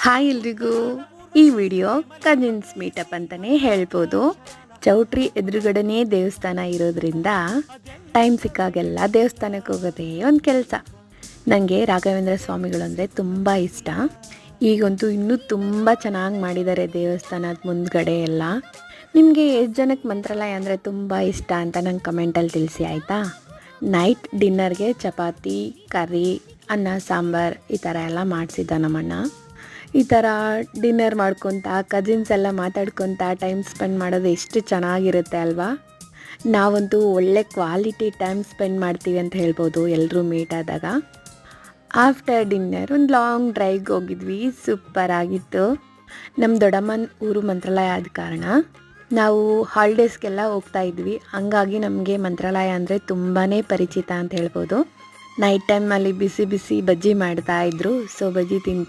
Hi ಎಲ್ರಿಗೂ. ಈ video Cousins meetup ಅಂತಲೇ ಹೇಳ್ಬೋದು. ಚೌಟ್ರಿ ಎದುರುಗಡೆನೇ ದೇವಸ್ಥಾನ ಇರೋದ್ರಿಂದ ಟೈಮ್ ಸಿಕ್ಕಾಗೆಲ್ಲ ದೇವಸ್ಥಾನಕ್ಕೆ ಹೋಗೋದೇ ಒಂದು ಕೆಲಸ. ನನಗೆ ರಾಘವೇಂದ್ರ ಸ್ವಾಮಿಗಳು ಅಂದರೆ ತುಂಬ ಇಷ್ಟ. ಈಗಂತೂ ಇನ್ನೂ ತುಂಬ ಚೆನ್ನಾಗಿ ಮಾಡಿದ್ದಾರೆ ದೇವಸ್ಥಾನದ ಮುಂದ್ಗಡೆ ಎಲ್ಲ. ನಿಮಗೆ ಎಷ್ಟು ಜನಕ್ಕೆ ಮಂತ್ರಾಲಯ ಅಂದರೆ ತುಂಬ ಇಷ್ಟ ಅಂತ ನಂಗೆ ಕಮೆಂಟಲ್ಲಿ ತಿಳಿಸಿ ಆಯಿತಾ. ನೈಟ್ ಡಿನ್ನರ್ಗೆ ಚಪಾತಿ, ಕರಿ, ಅನ್ನ ಸಾಂಬಾರು ಈ ಥರ ಎಲ್ಲ ಮಾಡಿಸಿದ್ದ ನಮ್ಮಣ್ಣ. ಈ ಥರ ಡಿನ್ನರ್ ಮಾಡ್ಕೊತ ಕಜಿನ್ಸ್ ಎಲ್ಲ ಮಾತಾಡ್ಕೊತ ಟೈಮ್ ಸ್ಪೆಂಡ್ ಮಾಡೋದು ಎಷ್ಟು ಚೆನ್ನಾಗಿರುತ್ತೆ ಅಲ್ವಾ. ನಾವಂತೂ ಒಳ್ಳೆ ಕ್ವಾಲಿಟಿ ಟೈಮ್ ಸ್ಪೆಂಡ್ ಮಾಡ್ತೀವಿ ಅಂತ ಹೇಳ್ಬೋದು ಎಲ್ಲರೂ ಮೀಟ್ ಆದಾಗ. ಆಫ್ಟರ್ ಡಿನ್ನರ್ ಒಂದು ಲಾಂಗ್ ಡ್ರೈವ್ಗೆ ಹೋಗಿದ್ವಿ, ಸೂಪರ್ ಆಗಿತ್ತು. ನಮ್ಮ ದೊಡ್ಡಮ್ಮನ ಊರು ಮಂತ್ರಾಲಯ ಆದ ಕಾರಣ ನಾವು ಹಾಲಿಡೇಸ್ಗೆಲ್ಲ ಹೋಗ್ತಾ ಇದ್ವಿ. ಹಂಗಾಗಿ ನಮಗೆ ಮಂತ್ರಾಲಯ ಅಂದರೆ ತುಂಬಾ ಪರಿಚಿತ ಅಂತ ಹೇಳ್ಬೋದು. ನೈಟ್ ಟೈಮಲ್ಲಿ ಬಿಸಿ ಬಿಸಿ ಬಜ್ಜಿ ಮಾಡ್ತಾಯಿದ್ರು, ಸೊ ಬಜ್ಜಿ ತಿಂತಾ